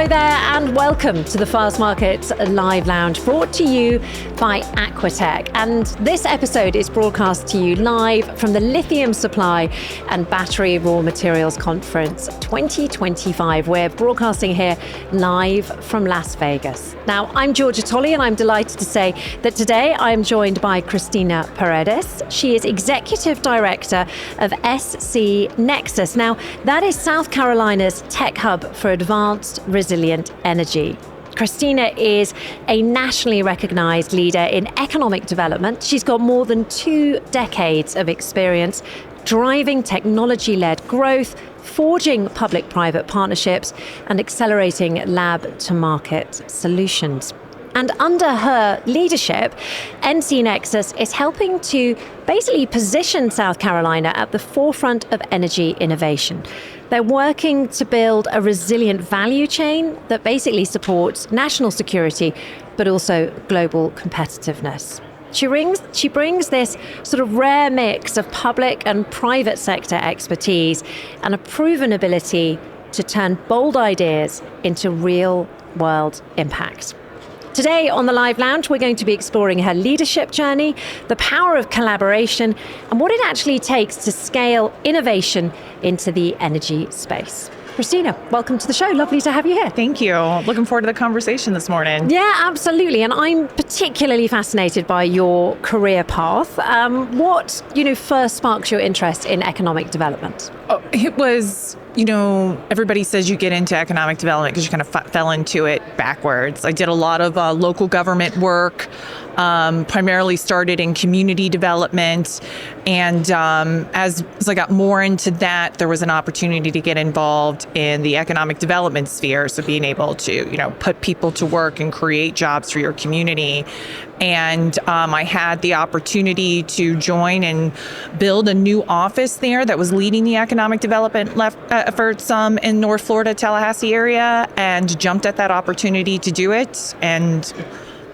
Hello there and welcome to the Fastmarkets Live Lounge, brought to you by Aquatech. And this episode is broadcast to you live from the Lithium Supply and Battery Raw Materials Conference 2025. We're broadcasting here live from Las Vegas. Now, I'm Georgia Tolley and I'm delighted to say that today I'm joined by Cristina Paredes. She is Executive Director of SC NEXUS. Now, that is South Carolina's tech hub for advanced resilient energy. Cristina is a nationally recognized leader in economic development. She's got more than 2 decades of experience driving technology-led growth, forging public-private partnerships, and accelerating lab-to-market solutions. And under her leadership, SC NEXUS is helping to basically position South Carolina at the forefront of energy innovation. They're working to build a resilient value chain that basically supports national security, but also global competitiveness. She brings this sort of rare mix of public and private sector expertise and a proven ability to turn bold ideas into real-world impact. Today on the Live Lounge, we're going to be exploring her leadership journey, the power of collaboration, and what it actually takes to scale innovation into the energy space. Cristina, welcome to the show. Lovely to have you here. Thank you. Looking forward to the conversation this morning. Yeah, absolutely. And I'm particularly fascinated by your career path. What, first sparked your interest in economic development? It was, everybody says you get into economic development because you kind of fell into it backwards. I did a lot of local government work, primarily started in community development. And as I got more into that, there was an opportunity to get involved in the economic development sphere. So being able to, put people to work and create jobs for your community. And I had the opportunity to join and build a new office there that was leading the economic development efforts in North Florida, Tallahassee area, and jumped at that opportunity to do it. And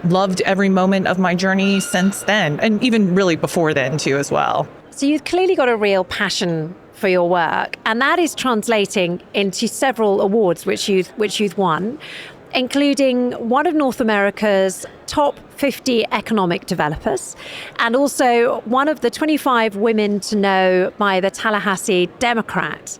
loved every moment of my journey since then, and even really before then too as well. So you've clearly got a real passion for your work, and that is translating into several awards which you've won, including one of North America's top 50 economic developers, and also one of the 25 women to know by the Tallahassee Democrat.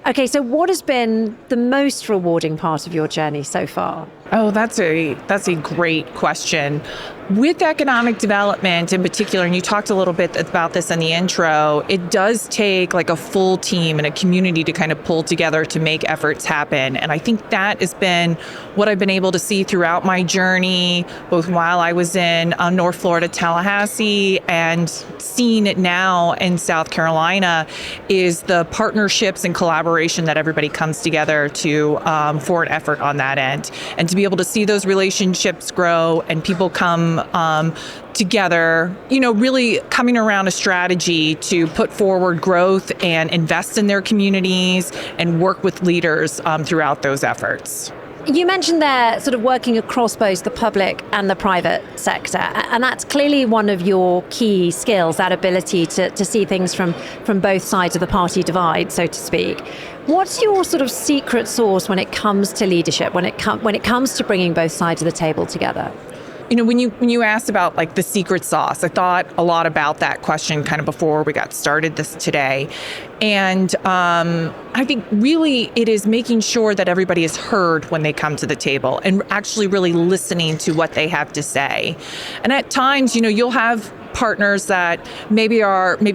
Okay, so what has been the most rewarding part of your journey so far? Oh, that's a great question. With economic development in particular, and you talked a little bit about this in the intro, it does take like a full team and a community to kind of pull together to make efforts happen. And I think that has been what I've been able to see throughout my journey, both while I was in North Florida, Tallahassee, and seeing it now in South Carolina, is the partnerships and collaboration that everybody comes together to for an effort on that end. And to be able to see those relationships grow and people come together, really coming around a strategy to put forward growth and invest in their communities and work with leaders throughout those efforts. You mentioned there sort of working across both the public and the private sector, and that's clearly one of your key skills, that ability to see things from both sides of the party divide, so to speak. What's your sort of secret sauce when it comes to leadership, when it comes to bringing both sides of the table together? When you asked about like the secret sauce, I thought a lot about that question kind of before we got started this today. And I think really it is making sure that everybody is heard when they come to the table and actually really listening to what they have to say. And at times, you'll have partners that maybe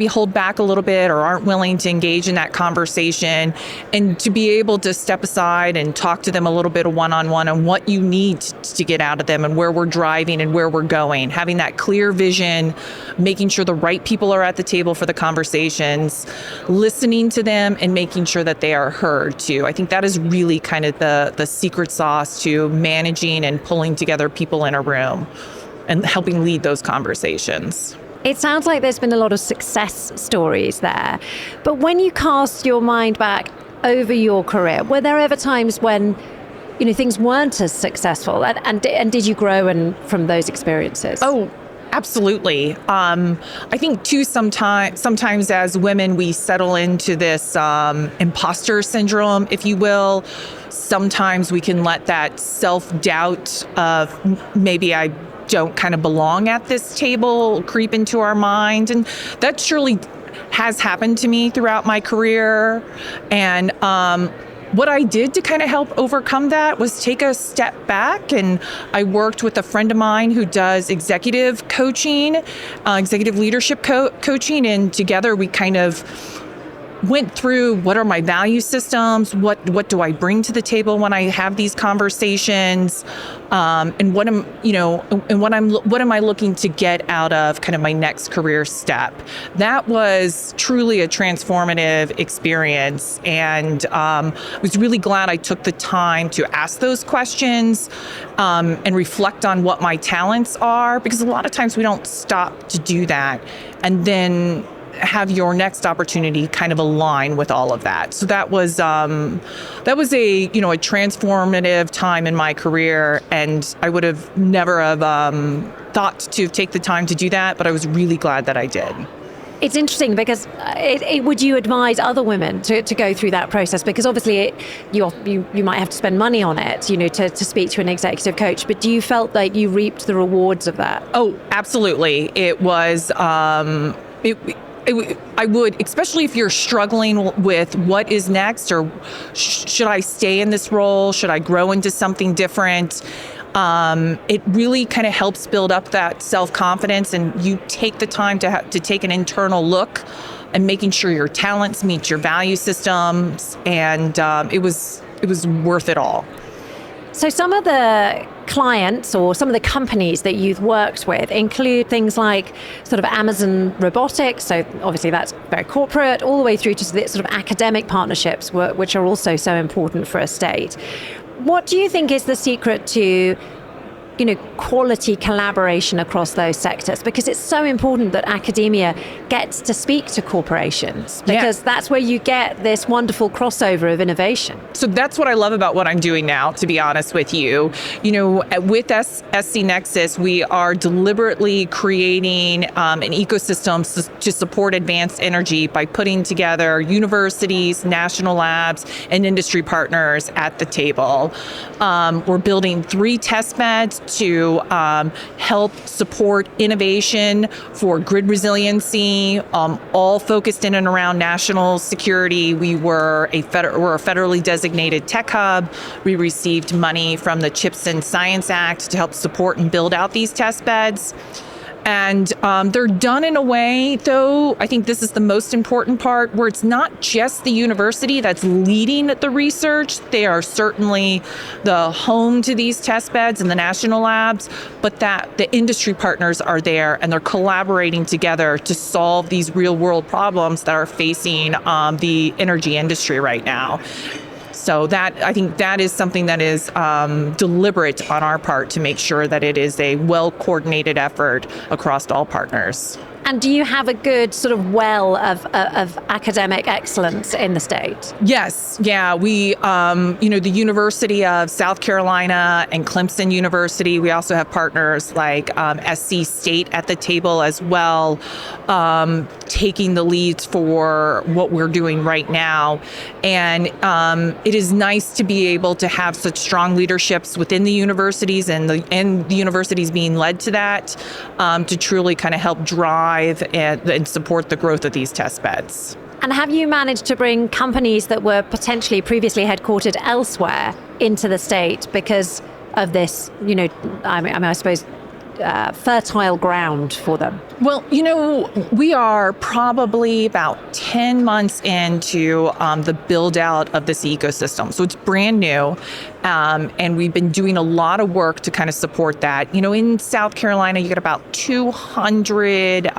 hold back a little bit or aren't willing to engage in that conversation, and to be able to step aside and talk to them a little bit one-on-one on what you need to get out of them and where we're driving and where we're going, having that clear vision, making sure the right people are at the table for the conversations, listening to them and making sure that they are heard too. I think that is really kind of the secret sauce to managing and pulling together people in a room and helping lead those conversations. It sounds like there's been a lot of success stories there. But when you cast your mind back over your career, were there ever times when things weren't as successful? And did you grow from those experiences? Oh, Absolutely. I think too, sometimes as women, we settle into this imposter syndrome, if you will. Sometimes we can let that self-doubt of maybe I don't kind of belong at this table creep into our mind. And that surely has happened to me throughout my career. And what I did to kind of help overcome that was take a step back, and I worked with a friend of mine who does executive coaching, executive leadership coaching, and together we kind of went through what are my value systems, what do I bring to the table when I have these conversations, and what am I looking to get out of kind of my next career step. That was truly a transformative experience, and I was really glad I took the time to ask those questions and reflect on what my talents are, because a lot of times we don't stop to do that, and then have your next opportunity kind of align with all of that. So that was a transformative time in my career, and I would have never have thought to take the time to do that, but I was really glad that I did. It's interesting because would you advise other women to go through that process? Because obviously you might have to spend money on it, to speak to an executive coach, but do you felt like you reaped the rewards of that? Oh, absolutely. It was, I would, especially if you're struggling with what is next, or should I stay in this role? Should I grow into something different? It really kind of helps build up that self-confidence, and you take the time to take an internal look and making sure your talents meet your value systems, and it was worth it all. So some of the clients or some of the companies that you've worked with include things like sort of Amazon robotics. So obviously that's very corporate, all the way through to the sort of academic partnerships, which are also so important for a state. What do you think is the secret to quality collaboration across those sectors? Because it's so important that academia gets to speak to corporations, because that's where you get this wonderful crossover of innovation. So that's what I love about what I'm doing now, to be honest with you. With SC NEXUS, we are deliberately creating an ecosystem to support advanced energy by putting together universities, national labs, and industry partners at the table. We're building 3 test beds to help support innovation for grid resiliency, all focused in and around national security. We're a federally designated tech hub. We received money from the CHIPS and Science Act to help support and build out these test beds. And they're done in a way, though, I think this is the most important part, where it's not just the university that's leading the research. They are certainly the home to these test beds and the national labs, but that the industry partners are there, and they're collaborating together to solve these real world problems that are facing the energy industry right now. So I think that is something that is deliberate on our part to make sure that it is a well-coordinated effort across all partners. And do you have a good sort of well of academic excellence in the state? Yes. Yeah. We, the University of South Carolina and Clemson University, we also have partners like SC State at the table as well, taking the leads for what we're doing right now. And it is nice to be able to have such strong leaderships within the universities, and the universities being led to that, to truly kind of help drive and support the growth of these test beds. And have you managed to bring companies that were potentially previously headquartered elsewhere into the state because of this, I suppose, fertile ground for them? Well, we are probably about 10 months into the build out of this ecosystem. So it's brand new. And we've been doing a lot of work to kind of support that. In South Carolina, you get about 200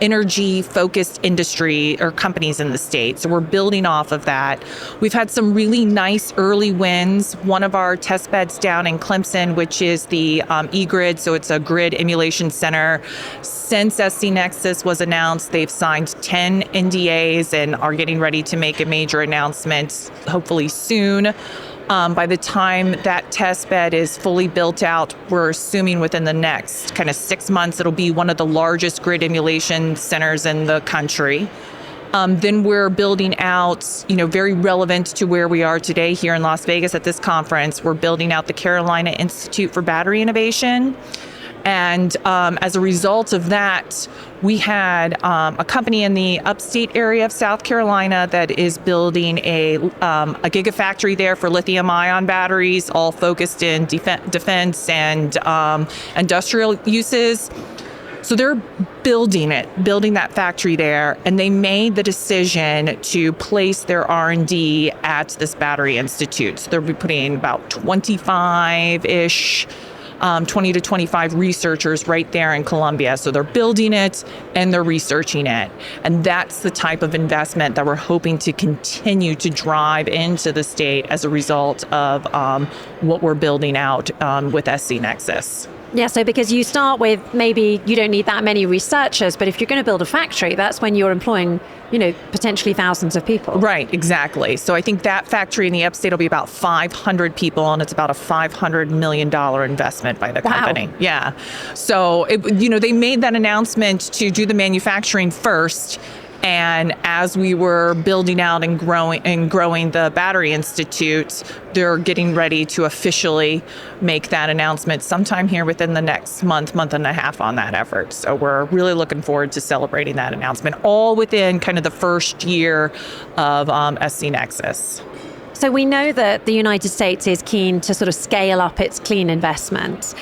energy-focused industry or companies in the state. So we're building off of that. We've had some really nice early wins. One of our test beds down in Clemson, which is the eGrid, so it's a grid emulation center. Since SC NEXUS was announced, they've signed 10 NDAs and are getting ready to make a major announcement, hopefully soon. By the time that test bed is fully built out, we're assuming within the next kind of 6 months, it'll be one of the largest grid emulation centers in the country. Then we're building out, very relevant to where we are today here in Las Vegas at this conference, we're building out the Carolina Institute for Battery Innovation. And as a result of that, we had a company in the upstate area of South Carolina that is building a gigafactory there for lithium-ion batteries, all focused in defense and industrial uses. So they're building that factory there, and they made the decision to place their R&D at this Battery Institute. So they'll be putting about 25-ish 20 to 25 researchers right there in Columbia. So they're building it and they're researching it. And that's the type of investment that we're hoping to continue to drive into the state as a result of what we're building out with SC NEXUS. Yeah, so because you start with maybe you don't need that many researchers, but if you're going to build a factory, that's when you're employing, potentially thousands of people. Right, exactly. So I think that factory in the upstate will be about 500 people, and it's about a $500 million investment by the company. Wow. Yeah. So, they made that announcement to do the manufacturing first. And as we were building out and growing the Battery Institute, they're getting ready to officially make that announcement sometime here within the next month and a half on that effort. So we're really looking forward to celebrating that announcement, all within kind of the first year of SC NEXUS. So we know that the United States is keen to sort of scale up its clean investments.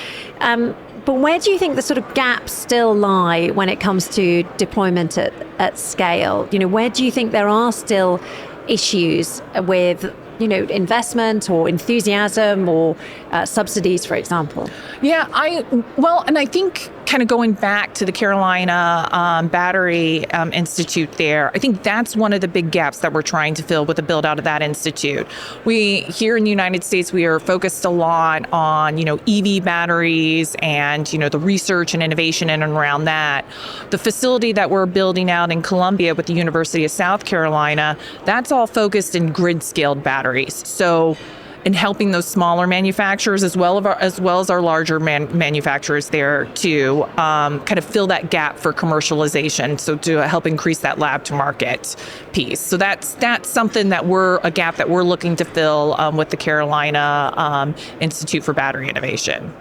But where do you think the sort of gaps still lie when it comes to deployment at scale? Where do you think there are still issues with, investment or enthusiasm or subsidies, for example? Yeah, and I think kind of going back to the Carolina Battery Institute there, I think that's one of the big gaps that we're trying to fill with the build out of that institute. We here in the United States, we are focused a lot on, EV batteries and, the research and innovation in and around that. The facility that we're building out in Columbia with the University of South Carolina, that's all focused in grid scaled batteries. So in helping those smaller manufacturers as well as our larger manufacturers there to kind of fill that gap for commercialization, so to help increase that lab to market piece. So that's something a gap that we're looking to fill with the Carolina Institute for Battery Innovation.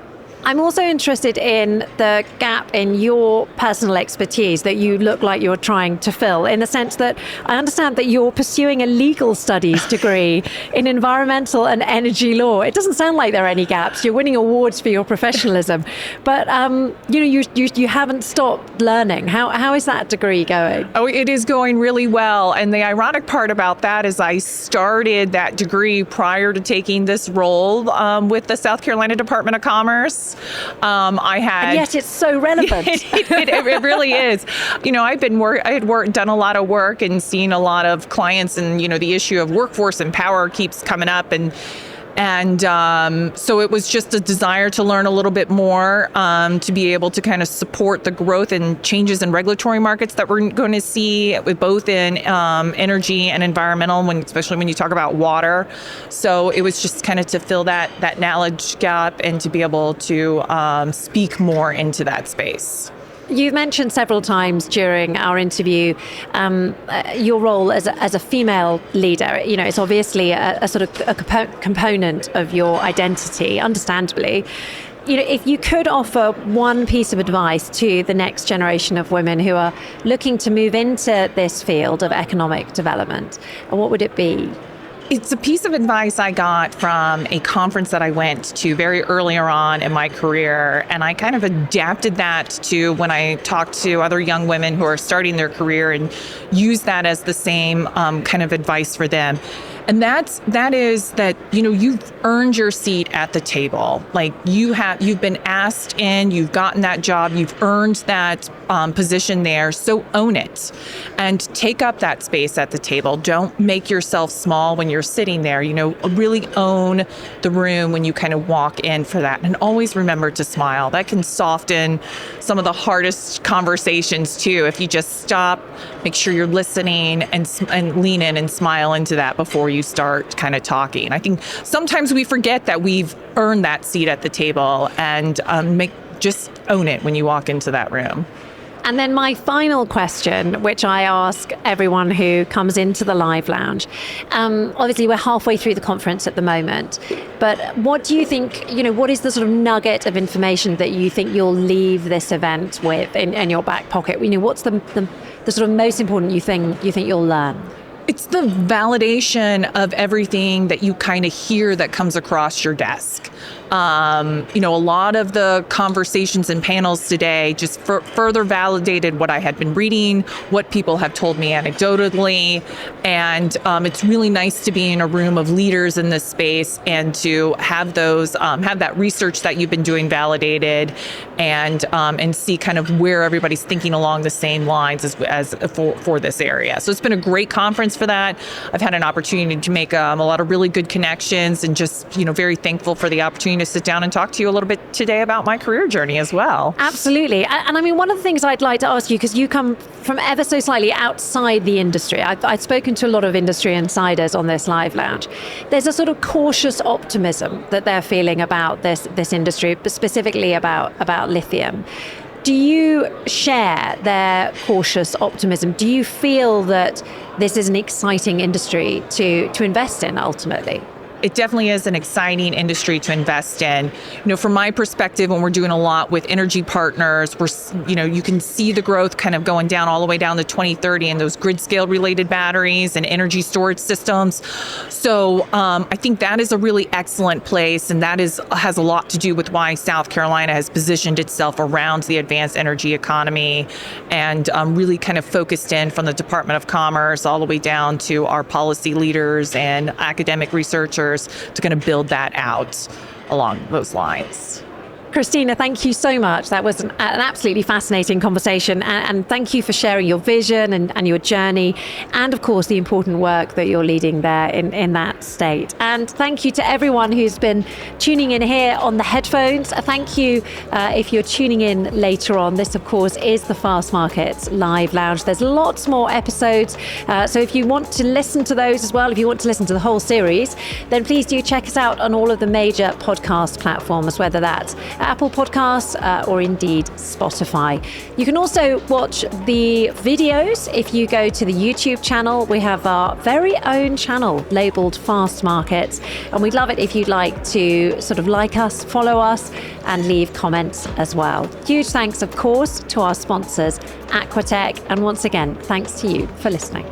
I'm also interested in the gap in your personal expertise that you look like you're trying to fill, in the sense that I understand that you're pursuing a legal studies degree in environmental and energy law. It doesn't sound like there are any gaps. You're winning awards for your professionalism, but you haven't stopped learning. How is that degree going? Oh, it is going really well. And the ironic part about that is I started that degree prior to taking this role with the South Carolina Department of Commerce. And yet it's so relevant. It really is. I had done a lot of work and seen a lot of clients, and the issue of workforce and power keeps coming up, and so it was just a desire to learn a little bit more, to be able to kind of support the growth and changes in regulatory markets that we're going to see, both in energy and environmental, especially when you talk about water. So it was just kind of to fill that knowledge gap and to be able to speak more into that space. You've mentioned several times during our interview your role as a female leader. It's obviously a sort of a component of your identity, understandably. If you could offer one piece of advice to the next generation of women who are looking to move into this field of economic development, what would it be? It's a piece of advice I got from a conference that I went to very earlier on in my career, and I kind of adapted that to when I talk to other young women who are starting their career and use that as the same kind of advice for them. And that is that, you've earned your seat at the table. Like you've been asked in, you've gotten that job, you've earned that position there. So own it and take up that space at the table. Don't make yourself small when you're sitting there. Really own the room when you kind of walk in for that. And always remember to smile. That can soften some of the hardest conversations too. If you just stop, make sure you're listening and lean in and smile into that before you start kind of talking. I think sometimes we forget that we've earned that seat at the table, and just own it when you walk into that room. And then my final question, which I ask everyone who comes into the Live Lounge. Obviously, we're halfway through the conference at the moment, but what do you think, what is the sort of nugget of information that you think you'll leave this event with in your back pocket? What's the sort of most important thing you think you'll learn? It's the validation of everything that you kind of hear that comes across your desk. A lot of the conversations and panels today just further validated what I had been reading, what people have told me anecdotally, and it's really nice to be in a room of leaders in this space and to have those have that research that you've been doing validated, and see kind of where everybody's thinking along the same lines as for this area. So it's been a great conference for that. I've had an opportunity to make a lot of really good connections, and just very thankful for the opportunity to sit down and talk to you a little bit today about my career journey as well. Absolutely. And I mean, one of the things I'd like to ask you, because you come from ever so slightly outside the industry. I've spoken to a lot of industry insiders on this Live Lounge. There's a sort of cautious optimism that they're feeling about this industry, but specifically about lithium. Do you share their cautious optimism? Do you feel that this is an exciting industry to invest in ultimately? It definitely is an exciting industry to invest in. From my perspective, when we're doing a lot with energy partners, you can see the growth kind of going down all the way down to 2030 in those grid scale related batteries and energy storage systems. So I think that is a really excellent place, and that has a lot to do with why South Carolina has positioned itself around the advanced energy economy, and really kind of focused in from the Department of Commerce all the way down to our policy leaders and academic researchers to kind of build that out along those lines. Cristina, thank you so much. That was an absolutely fascinating conversation. And thank you for sharing your vision and your journey. And of course, the important work that you're leading there in that state. And thank you to everyone who's been tuning in here on the headphones. Thank you if you're tuning in later on. This, of course, is the Fastmarkets Live Lounge. There's lots more episodes. So if you want to listen to those as well, if you want to listen to the whole series, then please do check us out on all of the major podcast platforms, whether that's Apple Podcasts or indeed Spotify. You can also watch the videos if you go to the YouTube channel. We have our very own channel labeled Fastmarkets, and we'd love it if you'd like to sort of like us, follow us, and leave comments as well. Huge thanks, of course, to our sponsors, Aquatech, and once again, thanks to you for listening.